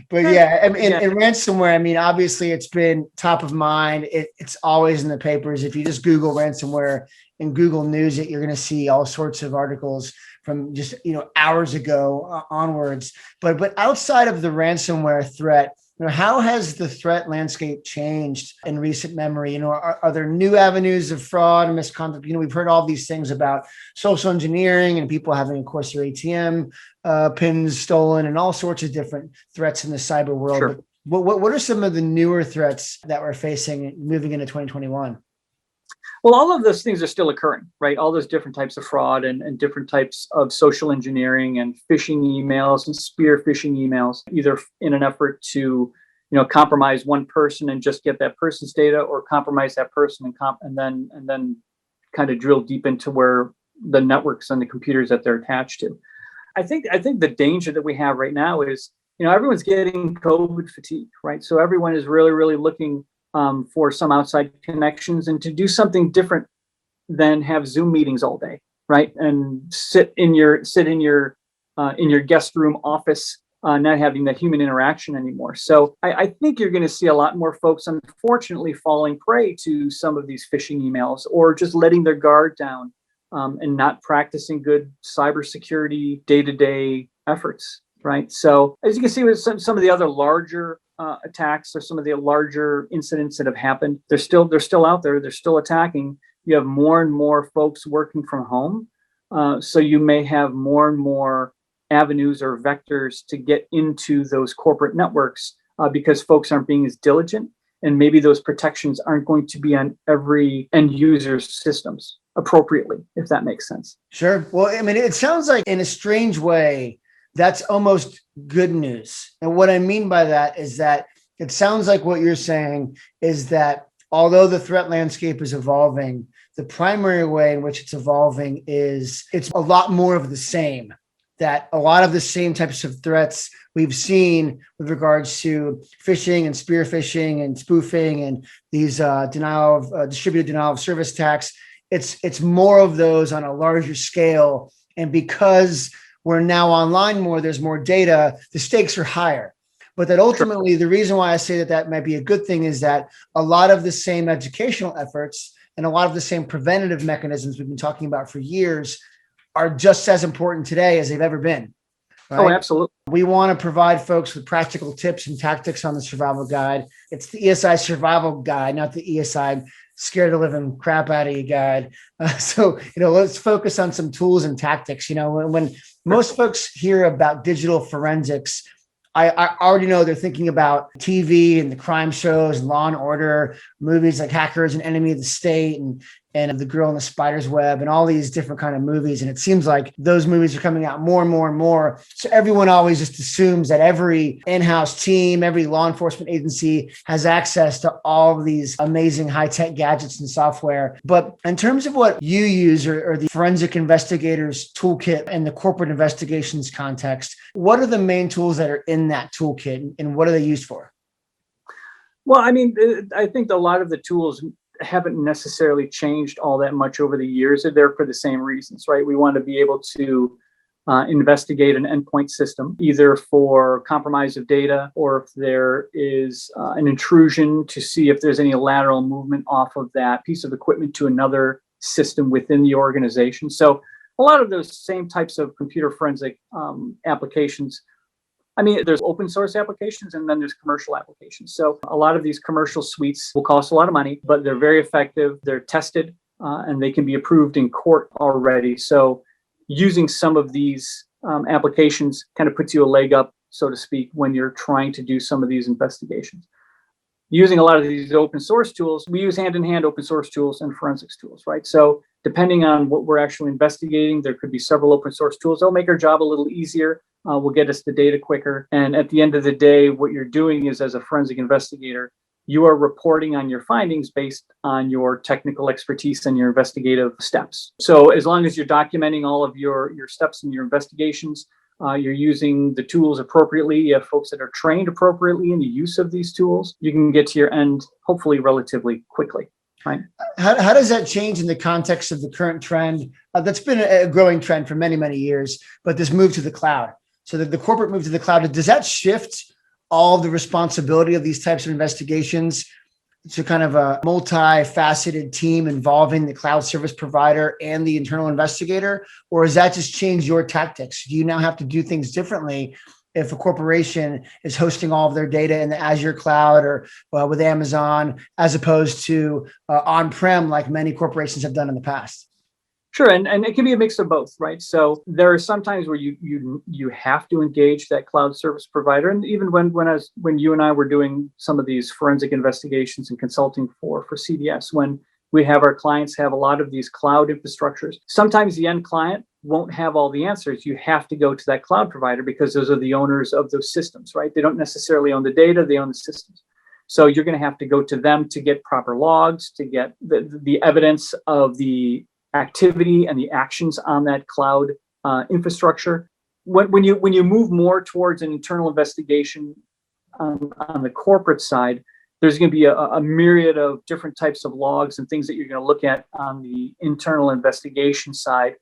but yeah, I mean, in ransomware, I mean, obviously it's been top of mind. It's always in the papers. If you just Google ransomware and Google News it, you're going to see all sorts of articles from just, hours ago onwards. But outside of the ransomware threat, how has the threat landscape changed in recent memory? Are there new avenues of fraud and misconduct? We've heard all these things about social engineering and people having, of course, their ATM pins stolen and all sorts of different threats in the cyber world. Sure. But what are some of the newer threats that we're facing moving into 2021? Well, all of those things are still occurring, right? All those different types of fraud and different types of social engineering and phishing emails and spear phishing emails, either in an effort to, compromise one person and just get that person's data, or compromise that person and then kind of drill deep into where the networks and the computers that they're attached to. I think the danger that we have right now is, everyone's getting COVID fatigue, right? So everyone is really, really looking for some outside connections and to do something different than have Zoom meetings all day, right? And sit in your guest room office, not having that human interaction anymore. So I think you're going to see a lot more folks, unfortunately, falling prey to some of these phishing emails, or just letting their guard down and not practicing good cybersecurity day-to-day efforts, right? So as you can see with some of the other larger attacks, or some of the larger incidents that have happened, they're still out there. They're still attacking. You have more and more folks working from home, so you may have more and more avenues or vectors to get into those corporate networks because folks aren't being as diligent, and maybe those protections aren't going to be on every end user's systems appropriately, if that makes sense. Sure. Well, I mean, it sounds like in a strange way, that's almost good news. And what I mean by that is that it sounds like what you're saying is that although the threat landscape is evolving, the primary way in which it's evolving is it's a lot more of the same, that a lot of the same types of threats we've seen with regards to phishing and spear phishing and spoofing and these distributed denial of service attacks. It's more of those on a larger scale. And because we're now online more, there's more data, the stakes are higher. But that ultimately, the reason why I say that might be a good thing is that a lot of the same educational efforts and a lot of the same preventative mechanisms we've been talking about for years are just as important today as they've ever been. Right? Oh, absolutely. We want to provide folks with practical tips and tactics on the survival guide. It's the ESI Survival Guide, not the ESI Scared the living crap out of you guide. So let's focus on some tools and tactics. When most folks hear about digital forensics, I already know they're thinking about TV and the crime shows and Law and Order, movies like Hackers and Enemy of the State and The Girl in the Spider's Web and all these different kind of movies. And it seems like those movies are coming out more and more and more. So everyone always just assumes that every in-house team, every law enforcement agency has access to all of these amazing high-tech gadgets and software. But in terms of what you use or the forensic investigators toolkit and the corporate investigations context, what are the main tools that are in that toolkit and what are they used for? Well, I mean, I think a lot of the tools haven't necessarily changed all that much over the years. They're there for the same reasons, right? We want to be able to investigate an endpoint system, either for compromise of data or if there is an intrusion to see if there's any lateral movement off of that piece of equipment to another system within the organization. So a lot of those same types of computer forensic applications. I mean, there's open source applications and then there's commercial applications. So a lot of these commercial suites will cost a lot of money, but they're very effective. They're tested and they can be approved in court already. So using some of these applications kind of puts you a leg up, so to speak, when you're trying to do some of these investigations. Using a lot of these open source tools, we use hand-in-hand open source tools and forensics tools, right? So depending on what we're actually investigating, there could be several open source tools. They'll make our job a little easier. Will get us the data quicker. And at the end of the day, what you're doing is, as a forensic investigator, you are reporting on your findings based on your technical expertise and your investigative steps. So as long as you're documenting all of your steps in your investigations, you're using the tools appropriately, you have folks that are trained appropriately in the use of these tools, you can get to your end, hopefully relatively quickly. Right. How does that change in the context of the current trend? That's been a growing trend for many, many years, but this move to the cloud. So the corporate move to the cloud, does that shift all of the responsibility of these types of investigations to kind of a multifaceted team involving the cloud service provider and the internal investigator? Or does that just change your tactics? Do you now have to do things differently if a corporation is hosting all of their data in the Azure cloud or with Amazon, as opposed to on-prem like many corporations have done in the past? Sure, and it can be a mix of both, right? So there are some times where you have to engage that cloud service provider, and even when you and I were doing some of these forensic investigations and consulting for CDS, when we have our clients have a lot of these cloud infrastructures, sometimes the end client won't have all the answers. You have to go to that cloud provider because those are the owners of those systems, right? They don't necessarily own the data; they own the systems. So you're going to have to go to them to get proper logs, to get the evidence of the activity and the actions on that cloud infrastructure. When you move more towards an internal investigation on the corporate side, there's going to be a myriad of different types of logs and things that you're going to look at on the internal investigation side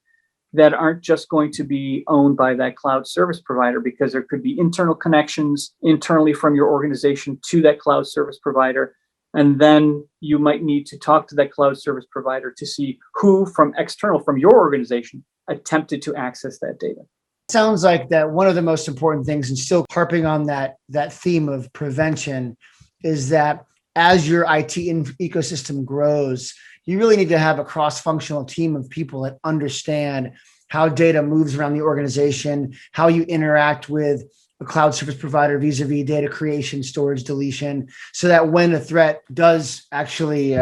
that aren't just going to be owned by that cloud service provider, because there could be internal connections internally from your organization to that cloud service provider. And then you might need to talk to that cloud service provider to see who from your organization attempted to access that data. Sounds like that one of the most important things, and still harping on that theme of prevention, is that as your IT ecosystem grows, you really need to have a cross-functional team of people that understand how data moves around the organization, how you interact with a cloud service provider vis-a-vis data creation, storage, deletion, so that when a threat does actually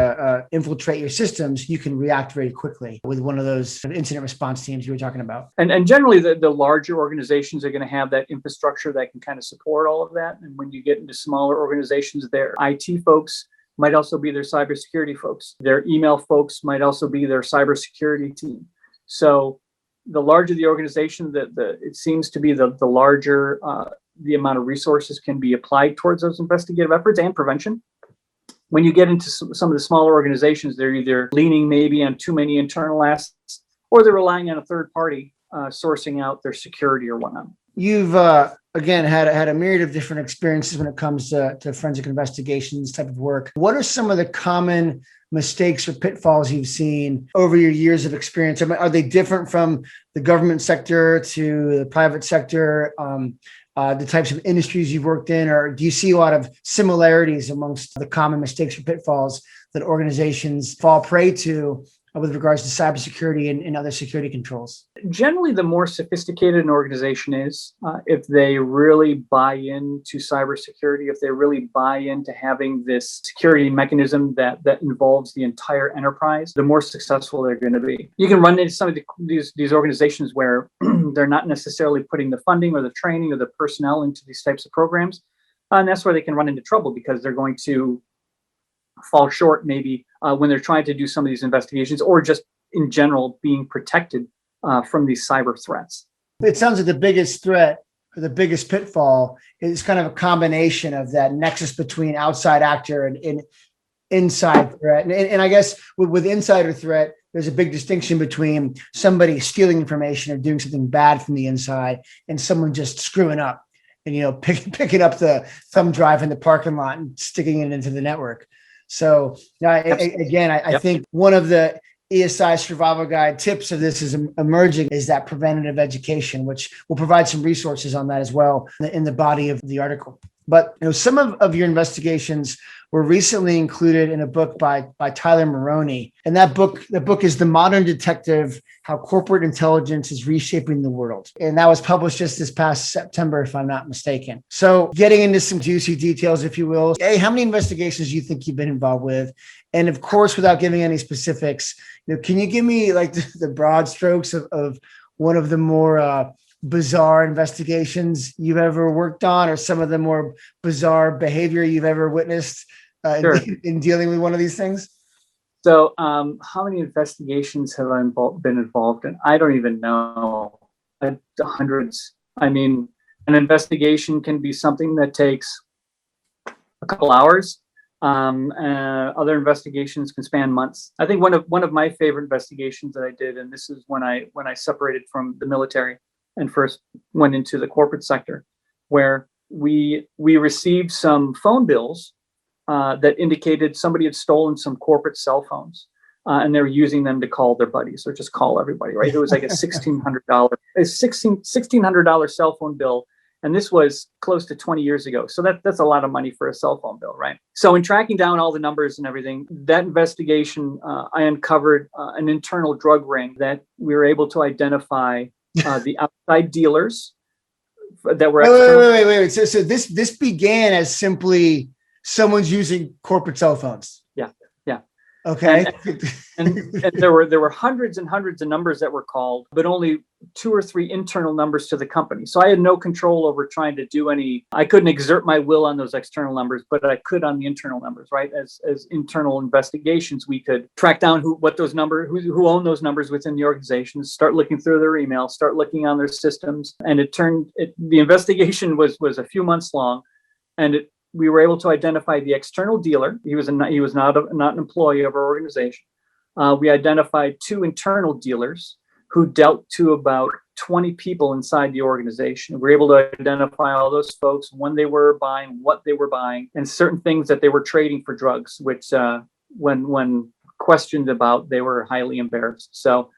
infiltrate your systems, you can react very quickly with one of those incident response teams you were talking about. And generally, the larger organizations are going to have that infrastructure that can kind of support all of that. And when you get into smaller organizations, their IT folks might also be their cybersecurity folks. Their email folks might also be their cybersecurity team. So the larger the organization, it seems to be the larger the amount of resources can be applied towards those investigative efforts and prevention. When you get into some of the smaller organizations, they're either leaning maybe on too many internal assets, or they're relying on a third party sourcing out their security or whatnot. You've again had a myriad of different experiences when it comes to forensic investigations type of work. What are some of the common mistakes or pitfalls you've seen over your years of experience? Are they different from the government sector to the private sector, the types of industries you've worked in, or do you see a lot of similarities amongst the common mistakes or pitfalls that organizations fall prey to with regards to cybersecurity and other security controls? Generally, the more sophisticated an organization is, if they really buy into cybersecurity, if they really buy into having this security mechanism that involves the entire enterprise, the more successful they're going to be. You can run into some of these organizations where they're not necessarily putting the funding or the training or the personnel into these types of programs. And that's where they can run into trouble, because they're going to fall short maybe when they're trying to do some of these investigations, or just in general being protected from these cyber threats. It sounds like the biggest threat or the biggest pitfall is kind of a combination of that nexus between outside actor and inside threat. And I guess with insider threat, there's a big distinction between somebody stealing information or doing something bad from the inside and someone just screwing up and, picking up the thumb drive in the parking lot and sticking it into the network. So I think one of the ESI Survival Guide tips of this is emerging is that preventative education, which we'll provide some resources on that as well in the body of the article. But some of your investigations were recently included in a book by Tyler Maroney. And the book is The Modern Detective: How Corporate Intelligence is Reshaping the World. And that was published just this past September, if I'm not mistaken. So getting into some juicy details, if you will. Hey, how many investigations do you think you've been involved with? And of course, without giving any specifics, can you give me like the broad strokes of one of the more bizarre investigations you've ever worked on, or some of the more bizarre behavior you've ever witnessed Sure. in dealing with one of these things? So how many investigations have I been involved in? I don't even know. Hundreds. I mean, an investigation can be something that takes a couple hours. Other investigations can span months. I think one of my favorite investigations that I did, and this is when I separated from the military, and first went into the corporate sector, where we received some phone bills that indicated somebody had stolen some corporate cell phones, and they were using them to call their buddies or just call everybody, right? It was like a $1,600 cell phone bill. And this was close to 20 years ago. So that's a lot of money for a cell phone bill, right? So in tracking down all the numbers and everything, that investigation, I uncovered an internal drug ring that we were able to identify the outside dealers that were Wait. So this began as simply someone's using corporate cell phones. Yeah. Okay. And there were hundreds and hundreds of numbers that were called, but only 2 or 3 internal numbers to the company. So I had no control over trying to do I couldn't exert my will on those external numbers, but I could on the internal numbers, right? As internal investigations, we could track down who owned those numbers within the organization, start looking through their emails, start looking on their systems. And the investigation was a few months long, and we were able to identify the external dealer. He was not an employee of our organization. We identified 2 internal dealers who dealt to about 20 people inside the organization. We were able to identify all those folks, when they were buying, what they were buying, and certain things that they were trading for drugs, which when questioned about, they were highly embarrassed. So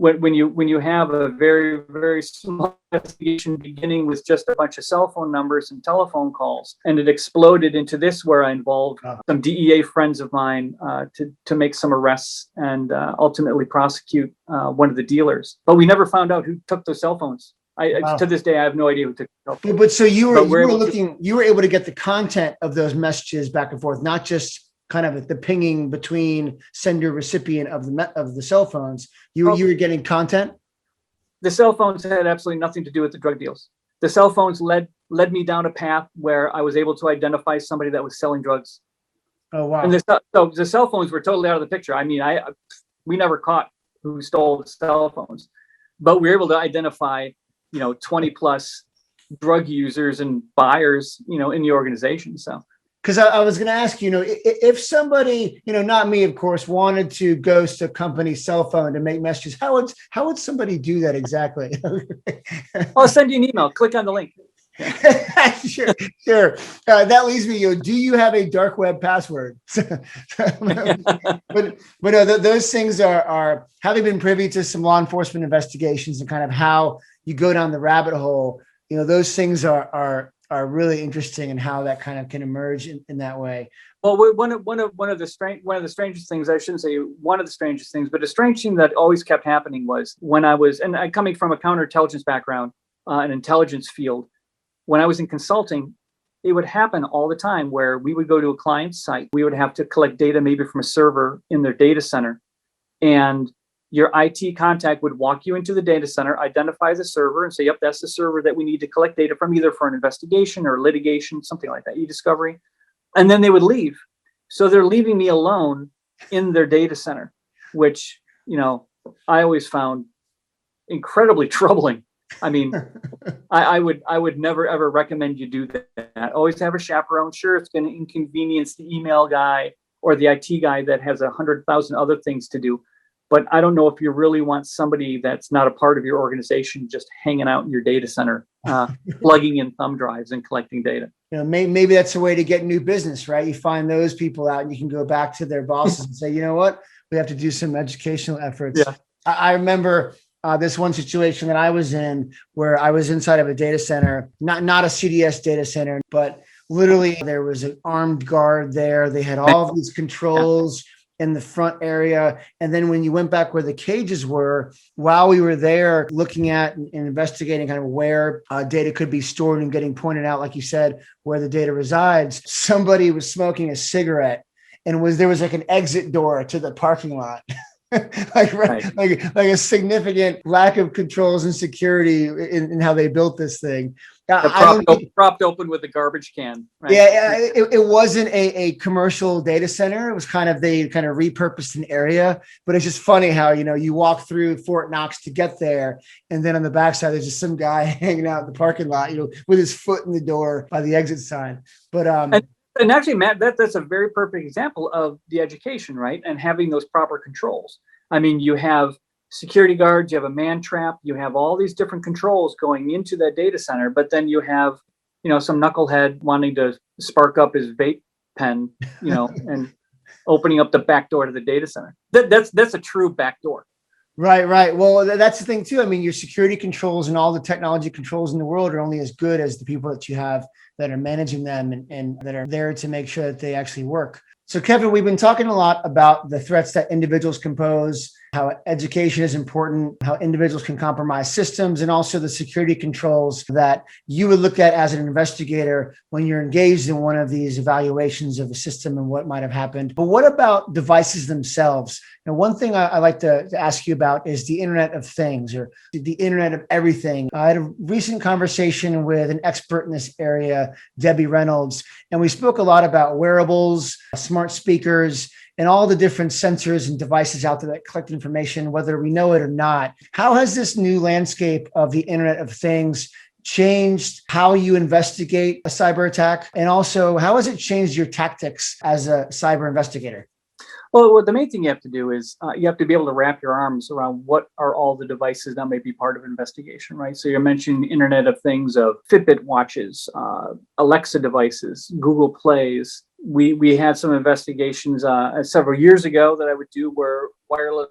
when you have a very, very small investigation beginning with just a bunch of cell phone numbers and telephone calls, and it exploded into this, where I involved some DEA friends of mine to make some arrests and ultimately prosecute one of the dealers. But we never found out who took those cell phones. To this day, I have no idea who took the cell phones. But so you were able to get the content of those messages back and forth, not just kind of the pinging between sender recipient of the cell phones. You were getting content. The cell phones had absolutely nothing to do with the drug deals. The cell phones led me down a path where I was able to identify somebody that was selling drugs. Oh wow! And so the cell phones were totally out of the picture. I mean, we never caught who stole the cell phones, but we were able to identify 20 plus drug users and buyers in the organization. So. Because I was going to ask, if somebody, not me, of course, wanted to ghost a company's cell phone to make messages, how would somebody do that exactly? I'll send you an email. Click on the link. Sure. That leaves me. Do you have a dark web password? but no, those things are having been privy to some law enforcement investigations and kind of how you go down the rabbit hole. Those things are really interesting, and how that kind of can emerge in that way. Well, one of the strangest things, I shouldn't say one of the strangest things, but a strange thing that always kept happening was when I coming from a counterintelligence background, an intelligence field, when I was in consulting, it would happen all the time where we would go to a client's site. We would have to collect data maybe from a server in their data center, and your IT contact would walk you into the data center, identify the server, and say, yep, that's the server that we need to collect data from, either for an investigation or litigation, something like that, eDiscovery. And then they would leave. So they're leaving me alone in their data center, which, I always found incredibly troubling. I mean, I would never, ever recommend you do that. Always have a chaperone. Sure, it's going to inconvenience the email guy or the IT guy that has 100,000 other things to do. But I don't know if you really want somebody that's not a part of your organization just hanging out in your data center, plugging in thumb drives and collecting data. Maybe that's a way to get new business, right? You find those people out and you can go back to their bosses and say, you know what, we have to do some educational efforts. Yeah. I remember this one situation that I was in where I was inside of a data center, not a CDS data center, but literally there was an armed guard there. They had all of these controls in the front area. And then when you went back where the cages were, while we were there looking at and investigating kind of where data could be stored and getting pointed out, like you said, where the data resides, somebody was smoking a cigarette, and there was like an exit door to the parking lot. like a significant lack of controls and security in how they built this thing. Propped open with a garbage can. Right? Yeah, it wasn't a commercial data center. It was they repurposed an area, but it's just funny how, you walk through Fort Knox to get there. And then on the backside, there's just some guy hanging out in the parking lot, with his foot in the door by the exit sign. But, and actually, Matt, that's a very perfect example of the education, right? And having those proper controls. I mean, you have security guards, you have a man trap, you have all these different controls going into that data center, but then you have, some knucklehead wanting to spark up his vape pen, and opening up the back door to the data center. That's a true back door. Right. Well, that's the thing too. I mean, your security controls and all the technology controls in the world are only as good as the people that you have that are managing them and that are there to make sure that they actually work. So Kevin, we've been talking a lot about the threats that individuals can pose, how education is important, how individuals can compromise systems, and also the security controls that you would look at as an investigator when you're engaged in one of these evaluations of the system and what might have happened. But what about devices themselves? Now, one thing I like to ask you about is the Internet of Things, or the Internet of Everything. I had a recent conversation with an expert in this area, Debbie Reynolds, and we spoke a lot about wearables, smart speakers, and all the different sensors and devices out there that collect information, whether we know it or not. How has this new landscape of the Internet of Things changed how you investigate a cyber attack? And also, how has it changed your tactics as a cyber investigator? Well, the main thing you have to do is you have to be able to wrap your arms around what are all the devices that may be part of investigation, right? So you're mentioning the Internet of Things of Fitbit watches, Alexa devices, Google Plays. We had some investigations several years ago that I would do where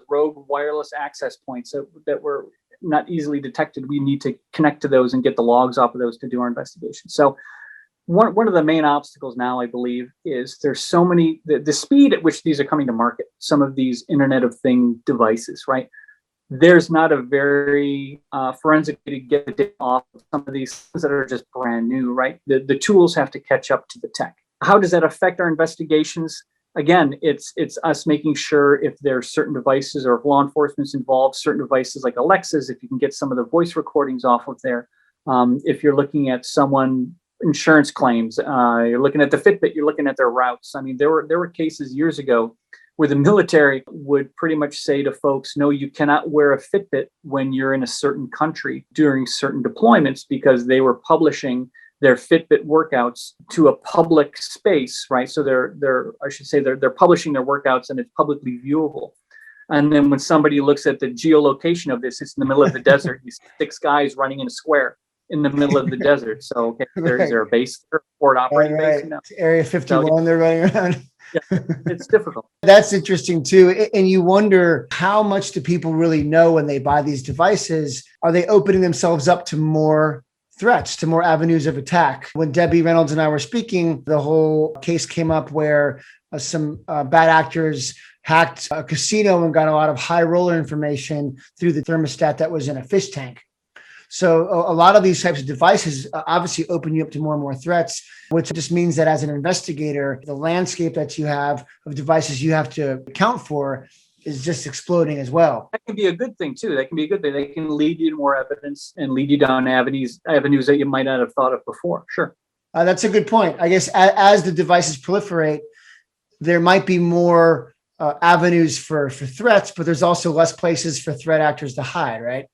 rogue wireless access points that were not easily detected. We need to connect to those and get the logs off of those to do our investigation. So one of the main obstacles now, I believe, is there's so many, the speed at which these are coming to market, some of these Internet of Things devices, right? There's not a very forensic way to get the data off of some of these things that are just brand new, right? The tools have to catch up to the tech. How does that affect our investigations? Again, it's us making sure if there's certain devices or if law enforcement's involved, certain devices like Alexas, if you can get some of the voice recordings off of there. If you're looking at insurance claims, you're looking at the Fitbit, you're looking at their routes. I mean, there were cases years ago where the military would pretty much say to folks, no, you cannot wear a Fitbit when you're in a certain country during certain deployments, because they were publishing their Fitbit workouts to a public space, right? So they're publishing their workouts and it's publicly viewable. And then when somebody looks at the geolocation of this, it's in the middle of the desert. You see 6 guys running in a square in the middle of the desert. So okay, is there a base there, port operating base? No. Area 51, they're running around. Yeah, it's difficult. That's interesting too. And you wonder, how much do people really know when they buy these devices? Are they opening themselves up to more threats, to more avenues of attack? When Debbie Reynolds and I were speaking, the whole case came up where some bad actors hacked a casino and got a lot of high roller information through the thermostat that was in a fish tank. So a lot of these types of devices obviously open you up to more and more threats, which just means that as an investigator, the landscape that you have of devices you have to account for is just exploding as well. That can be a good thing too. That can be a good thing. They can lead you to more evidence and lead you down avenues that you might not have thought of before. Sure. That's a good point. I guess as the devices proliferate, there might be more avenues for threats, but there's also less places for threat actors to hide, right?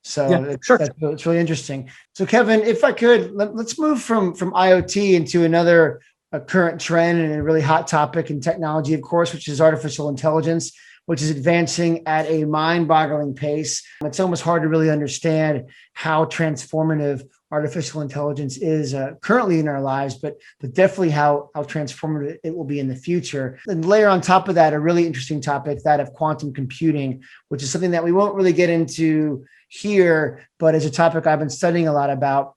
So yeah, sure. It's really interesting. So Kevin, if I could, let's move from IoT into another current trend and a really hot topic in technology, of course, which is artificial intelligence, which is advancing at a mind-boggling pace. It's almost hard to really understand how transformative artificial intelligence is currently in our lives, but definitely how transformative it will be in the future. And layer on top of that, a really interesting topic, that of quantum computing, which is something that we won't really get into here, but is a topic I've been studying a lot about.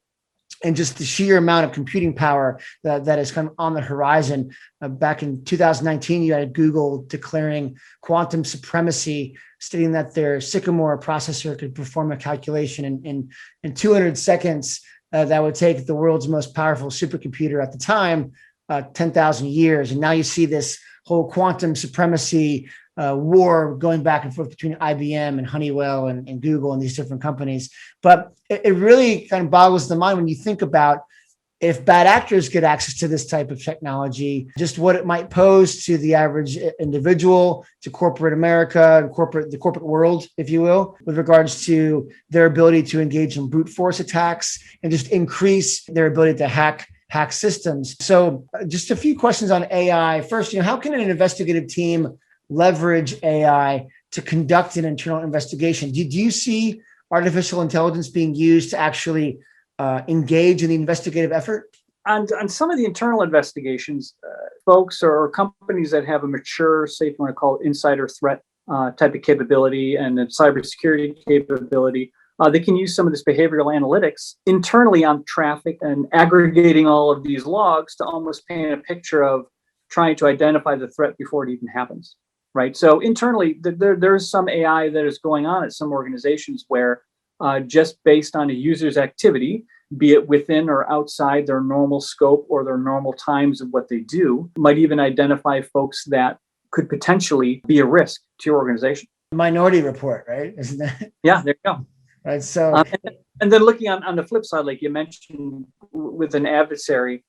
And just the sheer amount of computing power that is kind of on the horizon. Back in 2019, you had Google declaring quantum supremacy, stating that their Sycamore processor could perform a calculation in 200 seconds that would take the world's most powerful supercomputer at the time 10,000 years. And now you see this whole quantum supremacy war going back and forth between IBM and Honeywell and Google and these different companies. But it really kind of boggles the mind when you think about, if bad actors get access to this type of technology, just what it might pose to the average individual, to corporate America, and the corporate world, if you will, with regards to their ability to engage in brute force attacks and just increase their ability to hack systems. So just a few questions on AI. First, how can an investigative team leverage AI to conduct an internal investigation? Do you see artificial intelligence being used to actually engage in the investigative effort? On some of the internal investigations, folks or companies that have a mature, say, if you want to call it insider threat type of capability and a cybersecurity capability, they can use some of this behavioral analytics internally on traffic and aggregating all of these logs to almost paint a picture of trying to identify the threat before it even happens, right? So internally, there's some AI that is going on at some organizations where just based on a user's activity, be it within or outside their normal scope or their normal times of what they do, might even identify folks that could potentially be a risk to your organization. Minority Report, right? Isn't that? Yeah, there you go. Right. So, and then looking on the flip side, like you mentioned, with an adversary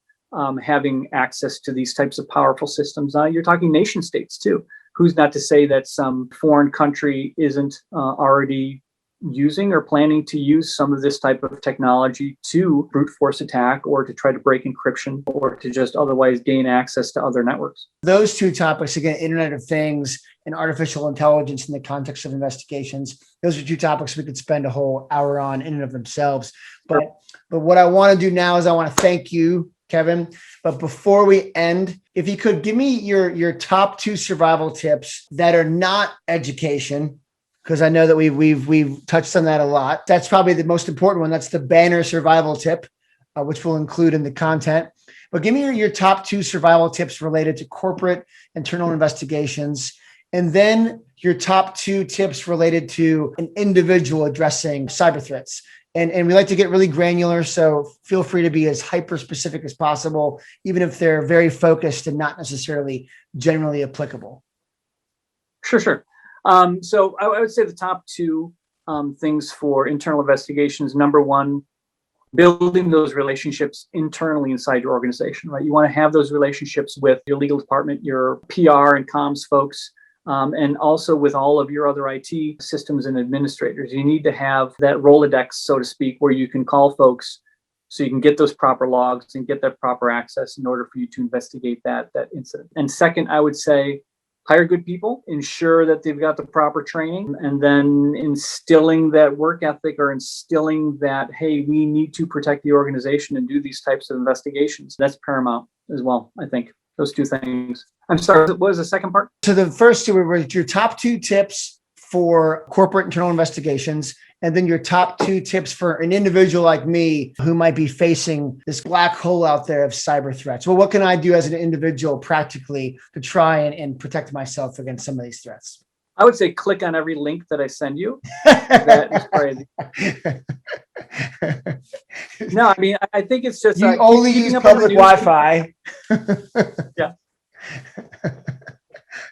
having access to these types of powerful systems, you're talking nation states too. Who's not to say that some foreign country isn't already using or planning to use some of this type of technology to brute force attack or to try to break encryption or to just otherwise gain access to other networks. Those two topics, again, Internet of Things and artificial intelligence in the context of investigations, those are two topics we could spend a whole hour on in and of themselves. But what I want to do now is I want to thank you, Kevin. But before we end, if you could give me your top 2 survival tips that are not education, because I know that we've touched on that a lot. That's probably the most important one. That's the banner survival tip, which we'll include in the content. But give me your top 2 survival tips related to corporate internal investigations, and then your top 2 tips related to an individual addressing cyber threats. And we like to get really granular, so feel free to be as hyper specific as possible, even if they're very focused and not necessarily generally applicable. Sure. So I would say the top 2 things for internal investigations. Number 1, building those relationships internally inside your organization, right? You want to have those relationships with your legal department, your PR and comms folks, and also with all of your other IT systems and administrators. You need to have that Rolodex, so to speak, where you can call folks so you can get those proper logs and get that proper access in order for you to investigate that incident. And second, I would say, hire good people, ensure that they've got the proper training, and then instilling that work ethic or instilling that, hey, we need to protect the organization and do these types of investigations. That's paramount as well, I think. Those 2 things. I'm sorry, what was the second part? So the first 2 were your top 2 tips for corporate internal investigations, and then your top 2 tips for an individual like me who might be facing this black hole out there of cyber threats. Well, what can I do as an individual practically to try and protect myself against some of these threats? I would say click on every link that I send you. That is crazy. No, I mean, I think it's just... You only use public Wi-Fi. Yeah.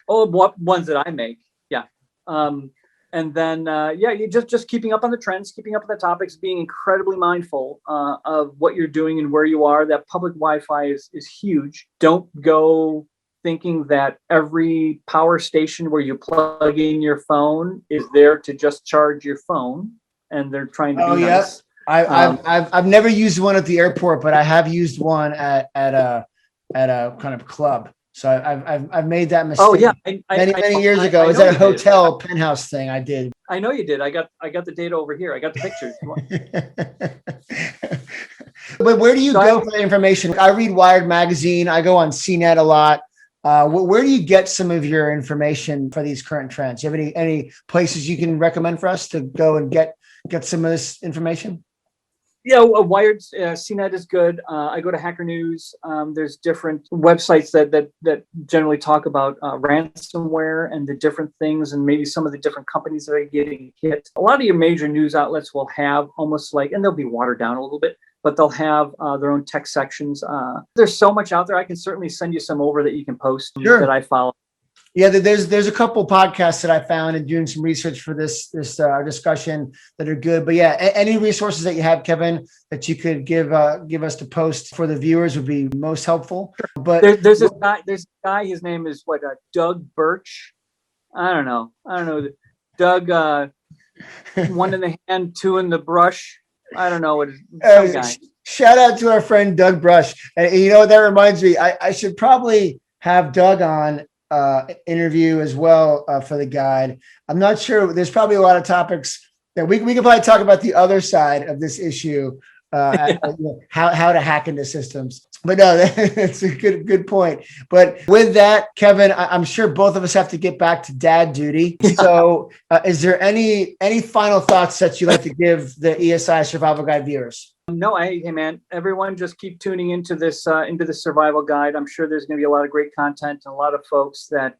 Oh, what ones that I make. Yeah. And then, you just keeping up on the trends, keeping up on the topics, being incredibly mindful of what you're doing and where you are. That public Wi-Fi is huge. Don't go thinking that every power station where you plug in your phone is there to just charge your phone, and they're trying to be nice. I've never used one at the airport, but I have used one at a kind of club. So I've made that mistake. Oh yeah, many years ago. It was at a hotel penthouse thing I did. I know you did. I got the data over here. I got the pictures. But where do you go for the information? I read Wired magazine. I go on CNET a lot. Where do you get some of your information for these current trends? Do you have any places you can recommend for us to go and get some of this information? Yeah, Wired, CNET is good. I go to Hacker News. There's different websites that generally talk about ransomware and the different things, and maybe some of the different companies that are getting hit. A lot of your major news outlets will have almost like, and they'll be watered down a little bit, but they'll have their own tech sections. There's so much out there. I can certainly send you some over that you can post that I follow. Yeah, there's a couple podcasts that I found in doing some research for this discussion that are good. But yeah, any resources that you have, Kevin, that you could give us to post for the viewers would be most helpful. Sure. But there's a guy. His name is Doug Birch. I don't know. Doug. One in the hand, 2 in the brush. I don't know what. Some guy. Shout out to our friend Doug Brush. And that reminds me, I should probably have Doug on interview as well for the guide. I'm not sure. There's probably a lot of topics that we could probably talk about the other side of this issue, how to hack into systems. But no, that's a good point. But with that, Kevin, I'm sure both of us have to get back to dad duty. So is there any final thoughts that you'd like to give the ESI Survival Guide viewers? No, hey man, everyone just keep tuning into this survival guide. I'm sure there's going to be a lot of great content and a lot of folks that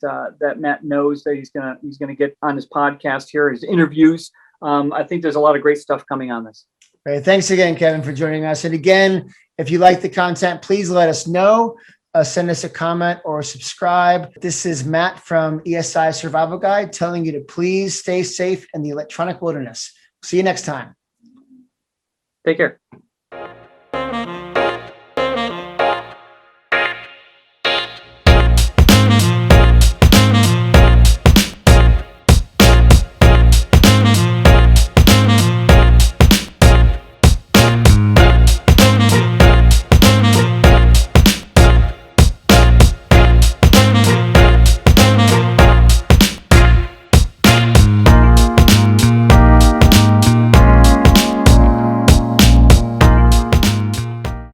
Matt knows that he's gonna get on his podcast here, his interviews. I think there's a lot of great stuff coming on this. Great. Thanks again, Kevin, for joining us. And again, if you like the content, please let us know. Send us a comment or subscribe. This is Matt from ESI Survival Guide telling you to please stay safe in the electronic wilderness. See you next time. Take care.